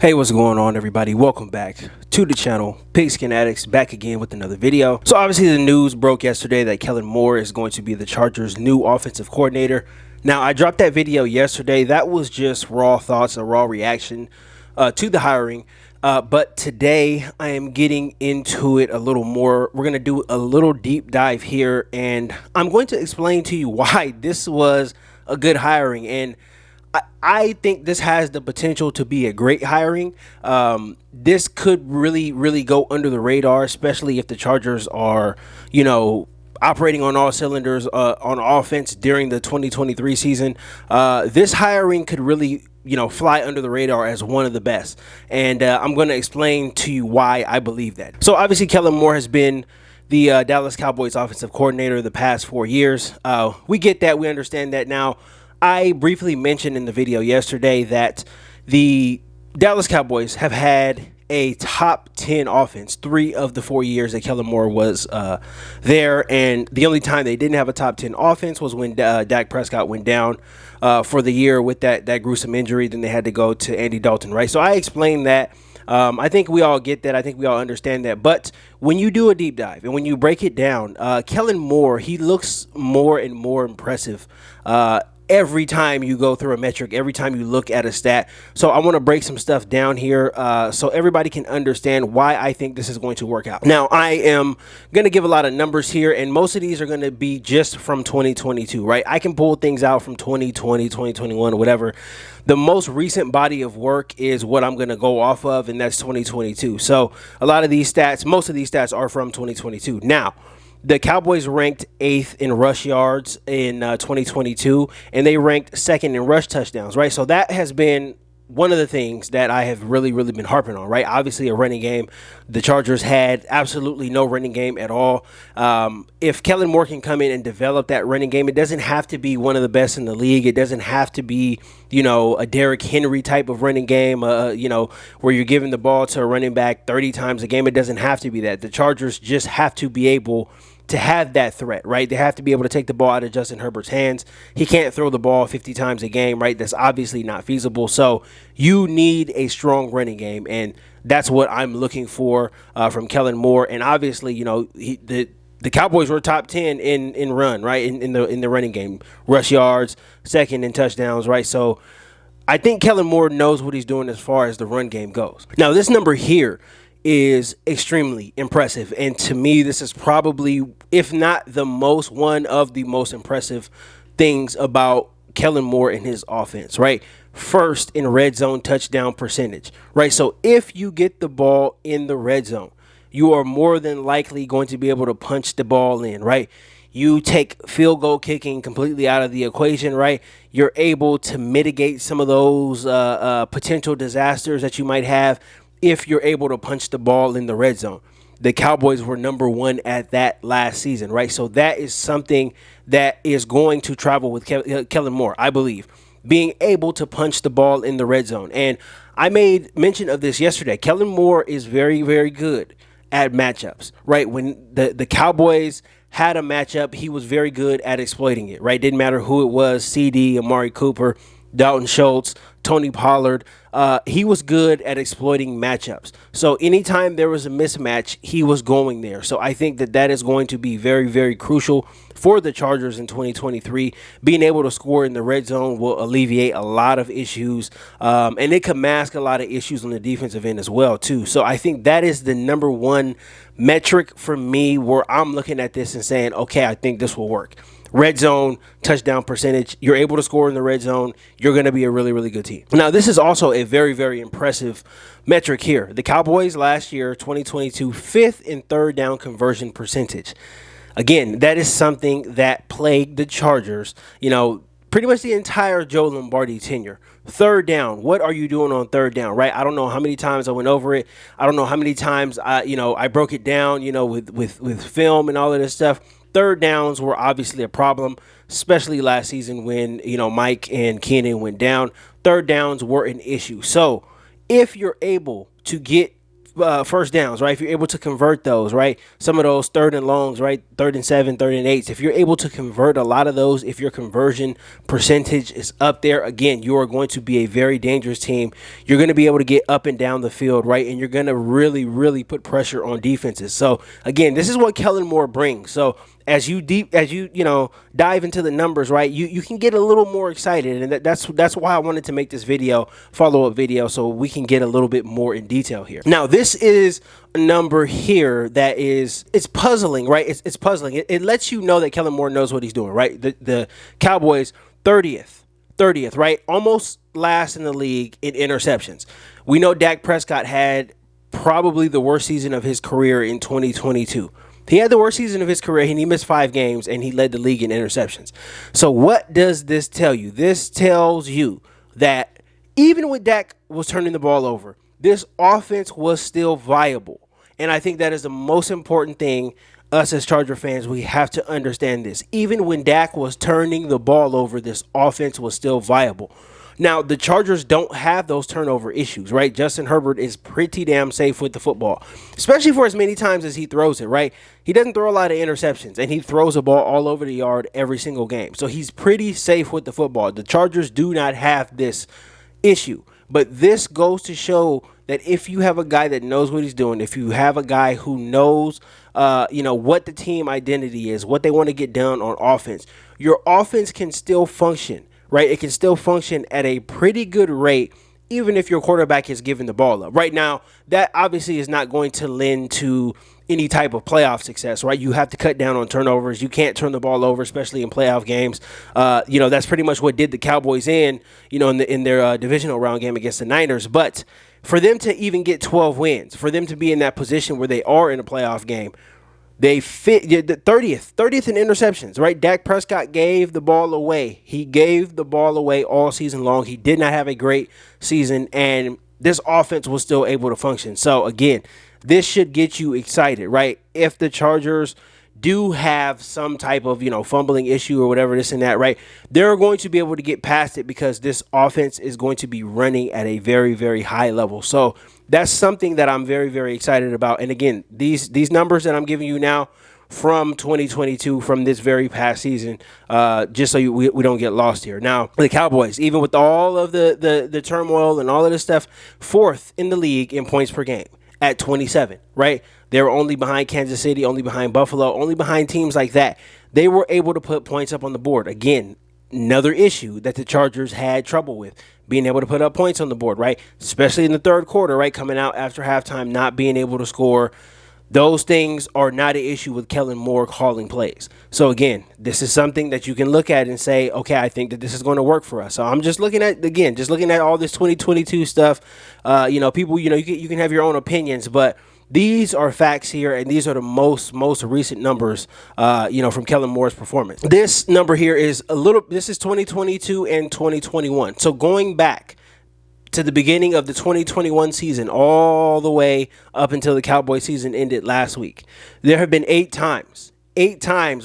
Hey, what's going on, everybody? Welcome back to the channel. Pigskin Addicts back again with another video. So obviously the news broke yesterday that Kellen Moore is going to be the Chargers' new offensive coordinator. Now, I dropped that video yesterday. That was just raw thoughts, a raw reaction to the hiring. But today I am getting into it a little more. We're going to do a little deep dive here, and I'm going to explain to you why this was a good hiring. And I think this has the potential to be a great hiring. This could really go under the radar, especially if the Chargers are, operating on all cylinders on offense during the 2023 season. This hiring could really, fly under the radar as one of the best. And I'm going to explain to you why I believe that. So obviously, Kellen Moore has been the Dallas Cowboys offensive coordinator the past 4 years. We get that. We understand that now. I briefly mentioned in the video yesterday that the Dallas Cowboys have had a top 10 offense 3 of the 4 years that Kellen Moore was there. And the only time they didn't have a top 10 offense was when Dak Prescott went down for the year with that gruesome injury. Then they had to go to Andy Dalton, right? So I explained that. I think we all get that. I think we all understand that. But when you do a deep dive and when you break it down, Kellen Moore, he looks more and more impressive every time you go through a metric, every time you look at a stat. So I want to break some stuff down here so everybody can understand why I think this is going to work out. Now, I am going to give a lot of numbers here, and most of these are going to be just from 2022, right? I can pull things out from 2020, 2021, or whatever. The most recent body of work is what I'm going to go off of, and that's 2022. So a lot of these stats, most of these stats are from 2022. Now, the Cowboys ranked 8th in rush yards in 2022, and they ranked 2nd in rush touchdowns, right? So that has been one of the things that I have really been harping on, right? Obviously, a running game. The Chargers had absolutely no running game at all. If Kellen Moore can come in and develop that running game, it doesn't have to be one of the best in the league. It doesn't have to be, a Derrick Henry type of running game, where you're giving the ball to a running back 30 times a game. It doesn't have to be that. The Chargers just have to be able to have that threat, right? They have to be able to take the ball out of Justin Herbert's hands. He can't throw the ball 50 times a game, right? That's obviously not feasible. So you need a strong running game, and that's what I'm looking for from Kellen Moore. And obviously, the Cowboys were top 10 in run, right? In the running game, rush yards, 2nd in touchdowns, right? So I think Kellen Moore knows what he's doing as far as the run game goes. Now, this number here is extremely impressive, and to me this is probably, if not the most, one of the most impressive things about Kellen Moore and his offense, right? First in red zone touchdown percentage, right? So if you get the ball in the red zone, you are more than likely going to be able to punch the ball in, right? You take field goal kicking completely out of the equation, right? You're able to mitigate some of those potential disasters that you might have if you're able to punch the ball in the red zone. The Cowboys were number 1 at that last season, right? So that is something that is going to travel with Kellen Moore, I believe, being able to punch the ball in the red zone. And I made mention of this yesterday. Kellen Moore is very good at matchups, right? When the Cowboys had a matchup, he was very good at exploiting it, right? Didn't matter who it was, CD, Amari Cooper, Dalton Schultz, Tony Pollard. He was good at exploiting matchups. So anytime there was a mismatch, he was going there. So I think that is going to be very crucial for the Chargers in 2023. Being able to score in the red zone will alleviate a lot of issues, and it can mask a lot of issues on the defensive end as well, too. So I think that is the number 1 metric for me where I'm looking at this and saying, okay, I think this will work. Red zone touchdown percentage. You're able to score in the red zone. You're going to be a really good team. Now, this is also a very impressive metric here. The Cowboys last year, 2022, 5th in third down conversion percentage. Again, that is something that plagued the Chargers, pretty much the entire Joe Lombardi tenure. Third down, what are you doing on third down, right? I don't know how many times I went over it. I don't know how many times I broke it down, with film and all of this stuff. Third downs were obviously a problem, especially last season when, Mike and Keenan went down. Third downs were an issue. So if you're able to get first downs, right? If you're able to convert those, right? Some of those third and longs, right? 3rd and 7, 3rd and 8s. If you're able to convert a lot of those, if your conversion percentage is up there, again, you are going to be a very dangerous team. You're going to be able to get up and down the field, right? And you're going to really, really put pressure on defenses. So again, this is what Kellen Moore brings. So as you dive into the numbers, right, you can get a little more excited, and that's why I wanted to make this follow-up video, so we can get a little bit more in detail here. Now, this is a number here that it's puzzling, right? It's puzzling. It lets you know that Kellen Moore knows what he's doing, right? The Cowboys 30th, right? Almost last in the league in interceptions. We know Dak Prescott had probably the worst season of his career in 2022. He had the worst season of his career, and he missed 5 games, and he led the league in interceptions. So what does this tell you? This tells you that even when Dak was turning the ball over, this offense was still viable. And I think that is the most important thing. Us as Charger fans, we have to understand this. Even when Dak was turning the ball over, this offense was still viable. Now, the Chargers don't have those turnover issues, right? Justin Herbert is pretty damn safe with the football, especially for as many times as he throws it, right? He doesn't throw a lot of interceptions, and he throws the ball all over the yard every single game. So he's pretty safe with the football. The Chargers do not have this issue. But this goes to show that if you have a guy that knows what he's doing, if you have a guy who knows what the team identity is, what they want to get done on offense, your offense can still function. Right, it can still function at a pretty good rate, even if your quarterback is giving the ball up. Right now, that obviously is not going to lend to any type of playoff success, right? You have to cut down on turnovers. You can't turn the ball over, especially in playoff games. That's pretty much what did the Cowboys in their divisional round game against the Niners. But for them to even get 12 wins, for them to be in that position where they are in a playoff game, they fit the 30th in interceptions, right? Dak Prescott gave the ball away. He gave the ball away all season long. He did not have a great season, and this offense was still able to function. So, again, this should get you excited, right? If the Chargers do have some type of, fumbling issue or whatever, this and that, right? They're going to be able to get past it because this offense is going to be running at a very, very high level. So that's something that I'm very, very excited about. And again, these numbers that I'm giving you now from 2022, from this very past season, just so we don't get lost here. Now, the Cowboys, even with all of the turmoil and all of this stuff, 4th in the league in points per game at 27, right? They were only behind Kansas City, only behind Buffalo, only behind teams like that. They were able to put points up on the board. Again, another issue that the Chargers had trouble with, being able to put up points on the board, right? Especially in the third quarter, right? Coming out after halftime, not being able to score. Those things are not an issue with Kellen Moore calling plays. So, again, this is something that you can look at and say, okay, I think that this is going to work for us. So, I'm just looking at all this 2022 stuff. People, you can have your own opinions, but these are facts here, and these are the most recent numbers, from Kellen Moore's performance. This number here is this is 2022 and 2021. So, going back to the beginning of the 2021 season, all the way up until the Cowboys season ended last week, there have been 8 times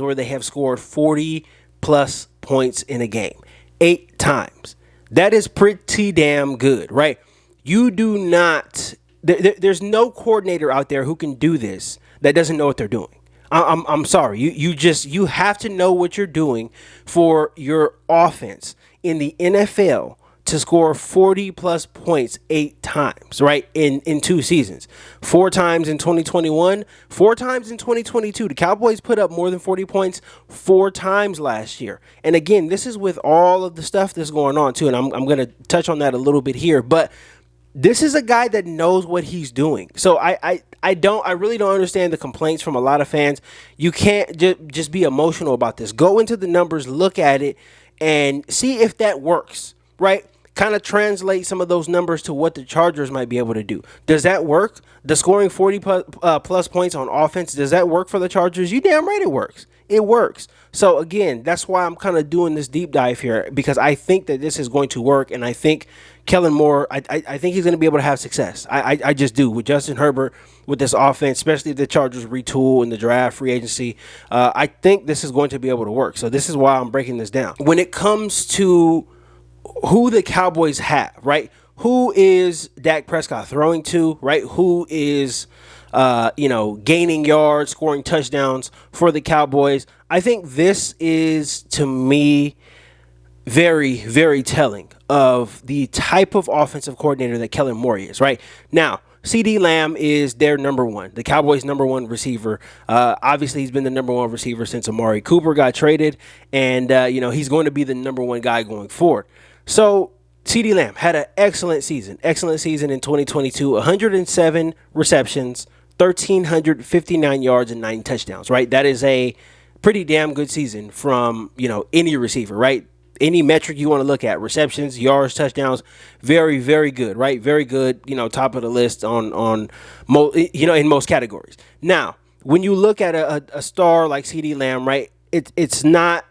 where they have scored 40-plus points in a game. 8 times. That is pretty damn good, right? You do not... There's no coordinator out there who can do this that doesn't know what they're doing. I'm sorry. You have to know what you're doing for your offense in the NFL to score 40-plus points 8 times, right, in 2 seasons. 4 times in 2021, 4 times in 2022. The Cowboys put up more than 40 points 4 times last year. And, again, this is with all of the stuff that's going on, too, and I'm going to touch on that a little bit here. But this is a guy that knows what he's doing. So I really don't understand the complaints from a lot of fans. You can't just be emotional about this. Go into the numbers, look at it, and see if that works, right? Kind of translate some of those numbers to what the Chargers might be able to do. Does that work? The scoring 40 plus points on offense, does that work for the Chargers? You damn right it works. It works. So, again, that's why I'm kind of doing this deep dive here, because I think that this is going to work, and I think Kellen Moore, I think he's going to be able to have success. I just do. With Justin Herbert, with this offense, especially if the Chargers retool in the draft, free agency, I think this is going to be able to work. So this is why I'm breaking this down. When it comes to who the Cowboys have, right? who is Dak Prescott throwing to, right? Who is, gaining yards, scoring touchdowns for the Cowboys? I think this is, to me, very, very telling of the type of offensive coordinator that Kellen Moore is, right? Now, CD Lamb is their number one, the Cowboys' number one receiver. Obviously, he's been the number one receiver since Amari Cooper got traded, and, he's going to be the number one guy going forward. So, CD Lamb had an excellent season in 2022, 107 receptions, 1,359 yards, and 9 touchdowns, right? That is a pretty damn good season from, any receiver, right? Any metric you want to look at, receptions, yards, touchdowns, very, very good, right? Very good, top of the list in most categories. Now, when you look at a star like CD Lamb, right, it's not,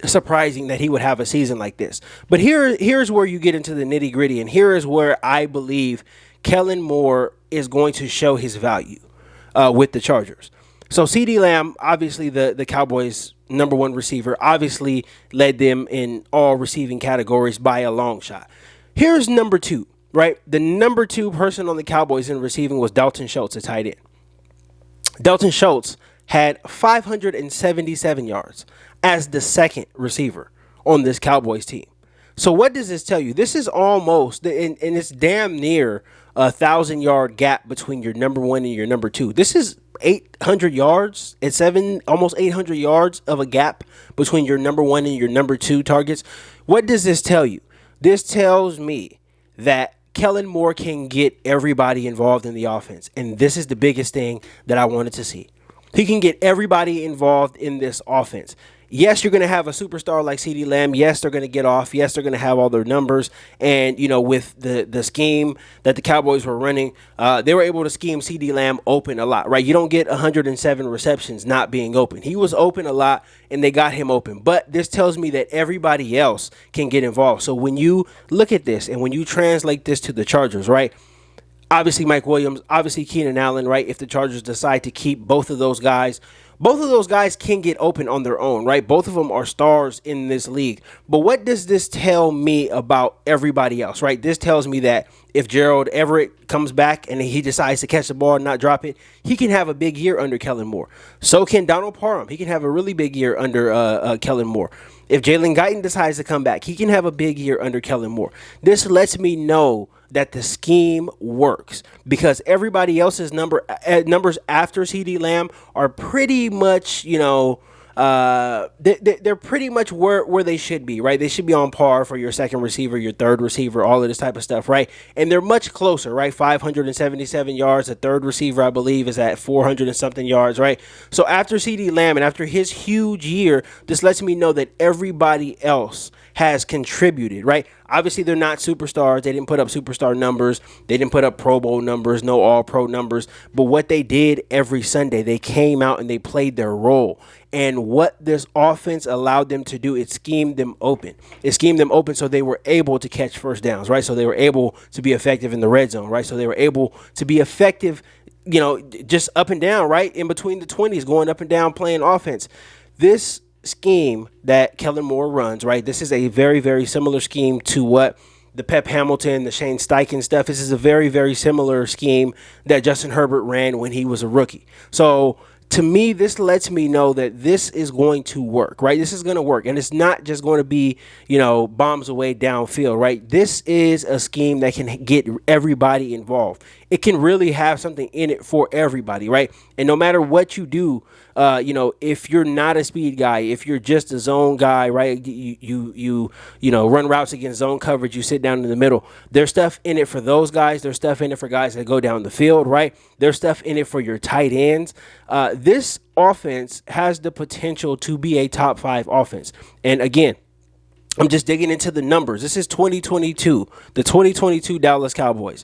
surprising that he would have a season like this. But here's where you get into the nitty gritty, and here is where I believe Kellen Moore is going to show his value with the Chargers. So CD Lamb, obviously the Cowboys' number one receiver, obviously led them in all receiving categories by a long shot. Here's number two, right? The number two person on the Cowboys in receiving was Dalton Schultz, a tight end. Dalton Schultz had 577 yards as the second receiver on this Cowboys team. So what does this tell you? This is almost, and it's damn near a 1,000-yard gap between your number one and your number two. This is 800 yards. It's almost 800 yards of a gap between your number one and your number two targets. What does this tell you? This tells me that Kellen Moore can get everybody involved in the offense. And this is the biggest thing that I wanted to see. He can get everybody involved in this offense. Yes, you're going to have a superstar like CeeDee Lamb. Yes, they're going to get off. Yes, they're going to have all their numbers. And, with the scheme that the Cowboys were running, they were able to scheme CeeDee Lamb open a lot, right? You don't get 107 receptions not being open. He was open a lot, and they got him open. But this tells me that everybody else can get involved. So when you look at this and when you translate this to the Chargers, right? Obviously, Mike Williams, obviously Keenan Allen, right? If the Chargers decide to keep both of those guys can get open on their own, right? Both of them are stars in this league. But what does this tell me about everybody else, right? This tells me that if Gerald Everett comes back and he decides to catch the ball and not drop it, he can have a big year under Kellen Moore. So can Donald Parham. He can have a really big year under Kellen Moore. If Jalen Guyton decides to come back, he can have a big year under Kellen Moore. This lets me know that the scheme works because everybody else's numbers after CeeDee Lamb are pretty much, they're pretty much where they should be, right? They should be on par for your second receiver, your third receiver, all of this type of stuff, right? And they're much closer, right? 577 yards. The third receiver, I believe, is at 400 and something yards, right? So after CeeDee Lamb and after his huge year, this lets me know that everybody else has contributed, right? Obviously, they're not superstars. They didn't put up superstar numbers. They didn't put up Pro Bowl numbers, no all-pro numbers. But what they did every Sunday, they came out and they played their role. And what this offense allowed them to do, it schemed them open. It schemed them open so they were able to catch first downs, right? So they were able to be effective in the red zone, right? So they were able to be effective, just up and down, right? In between the 20s, going up and down, playing offense. This scheme that Kellen Moore runs, right? This is a very, very similar scheme to what the Pep Hamilton, the Shane Steichen stuff. This is a very, very similar scheme that Justin Herbert ran when he was a rookie. So to me, this lets me know that this is going to work, right? This is going to work. And it's not just going to be, bombs away downfield, right? This is a scheme that can get everybody involved. It can really have something in it for everybody, right? And no matter what you do, if you're not a speed guy, if you're just a zone guy, right? You run routes against zone coverage, you sit down in the middle. There's stuff in it for those guys. There's stuff in it for guys that go down the field, right? There's stuff in it for your tight ends. This offense has the potential to be a top 5 offense. And again, I'm just digging into the numbers. This is 2022, the 2022 Dallas Cowboys.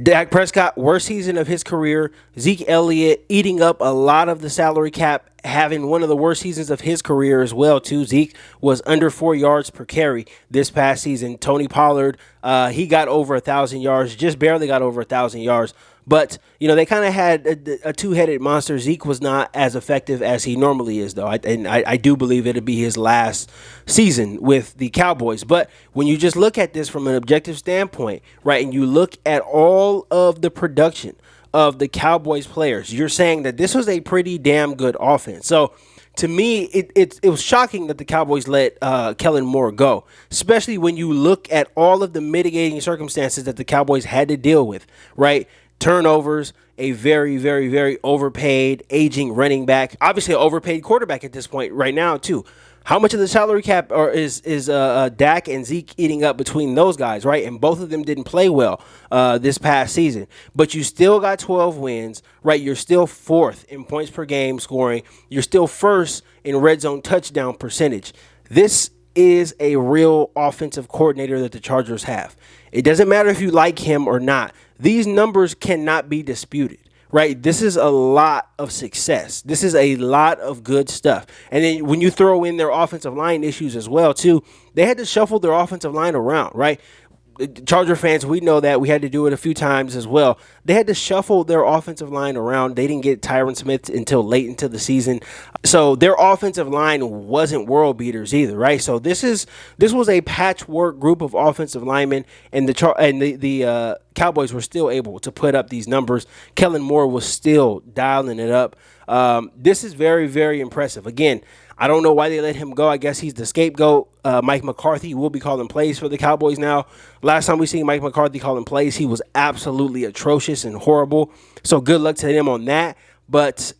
Dak Prescott, worst season of his career. Zeke Elliott eating up a lot of the salary cap having one of the worst seasons of his career as well, too. Zeke was under 4 yards per carry this past season. Tony Pollard, he got over 1,000 yards, just barely got over 1,000 yards. But, they kind of had a two-headed monster. Zeke was not as effective as he normally is, though. I do believe it'll be his last season with the Cowboys. But when you just look at this from an objective standpoint, right, and you look at all of the production of the Cowboys players, you're saying that this was a pretty damn good offense. So, to me, it was shocking that the Cowboys let Kellen Moore go, especially when you look at all of the mitigating circumstances that the Cowboys had to deal with, right? Turnovers, a very, very, very overpaid, aging running back, obviously an overpaid quarterback at this point right now, too. How much of the salary cap is Dak and Zeke eating up between those guys, right? And both of them didn't play well this past season. But you still got 12 wins, right? You're still fourth in points per game scoring. You're still first in red zone touchdown percentage. This is a real offensive coordinator that the Chargers have. It doesn't matter if you like him or not. These numbers cannot be disputed, right? This is a lot of success. This is a lot of good stuff. And then when you throw in their offensive line issues as well, too, they had to shuffle their offensive line around, right? Charger fans, we know that. We had to do it a few times as well. They had to shuffle their offensive line around. They didn't get Tyron Smith until late into the season. So their offensive line wasn't world beaters either, right? So this was a patchwork group of offensive linemen, and the Cowboys were still able to put up these numbers. Kellen Moore was still dialing it up. This is very, very impressive. Again, I don't know why they let him go. I guess he's the scapegoat. Mike McCarthy will be calling plays for the Cowboys now. Last time we seen Mike McCarthy calling plays, he was absolutely atrocious and horrible. So good luck to them on that. But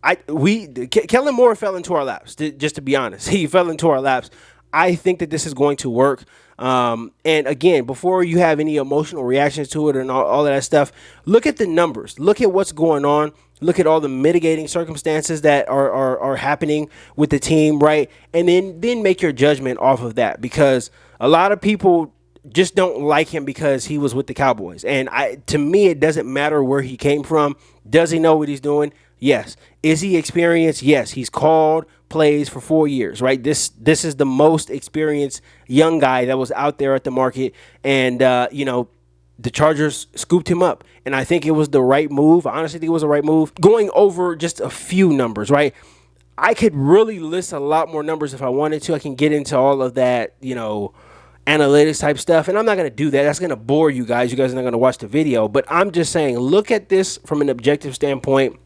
Kellen Moore fell into our laps, just to be honest. He fell into our laps. I think that this is going to work. And again, before you have any emotional reactions to it and all of that stuff, look at the numbers. Look at what's going on. Look at all the mitigating circumstances that are happening with the team, right? And then make your judgment off of that, because a lot of people just don't like him because he was with the Cowboys. And to me, it doesn't matter where he came from. Does he know what he's doing? Yes. Is he experienced? Yes. He's called plays for 4 years, right? This is the most experienced young guy that was out there at the market. And, the Chargers scooped him up, and I think it was the right move. I honestly think it was the right move. Going over just a few numbers, right? I could really list a lot more numbers if I wanted to. I can get into all of that, analytics type stuff, and I'm not going to do that. That's going to bore you guys. You guys are not going to watch the video, but I'm just saying, look at this from an objective standpoint.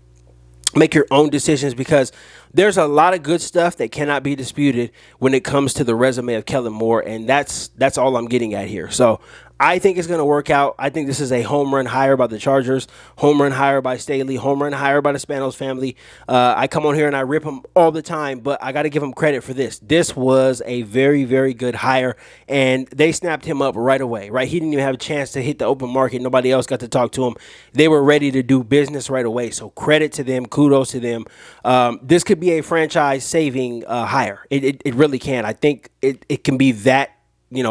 Make your own decisions, because there's a lot of good stuff that cannot be disputed when it comes to the resume of Kellen Moore, and that's all I'm getting at here. So I think it's going to work out. I think this is a home run hire by the Chargers, home run hire by Staley, home run hire by the Spanos family. I come on here and I rip them all the time, but I got to give them credit for this. This was a very, very good hire, and they snapped him up right away, right? He didn't even have a chance to hit the open market. Nobody else got to talk to him. They were ready to do business right away, so credit to them. Kudos to them. This could be a franchise-saving hire. It really can. I think it can be that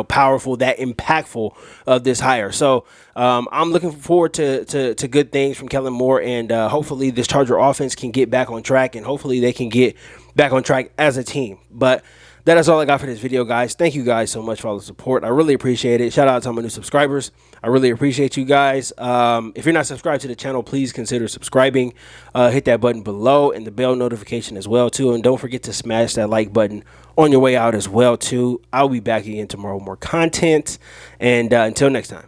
powerful, that impactful of this hire. So I'm looking forward to good things from Kellen Moore, and hopefully this Charger offense can get back on track, and hopefully they can get back on track as a team. But that is all I got for this video, guys. Thank you guys so much for all the support. I really appreciate it. Shout out to my new subscribers. I really appreciate you guys. If you're not subscribed to the channel, please consider subscribing. Hit that button below and the bell notification as well, too. And don't forget to smash that like button on your way out as well, too. I'll be back again tomorrow with more content. And until next time.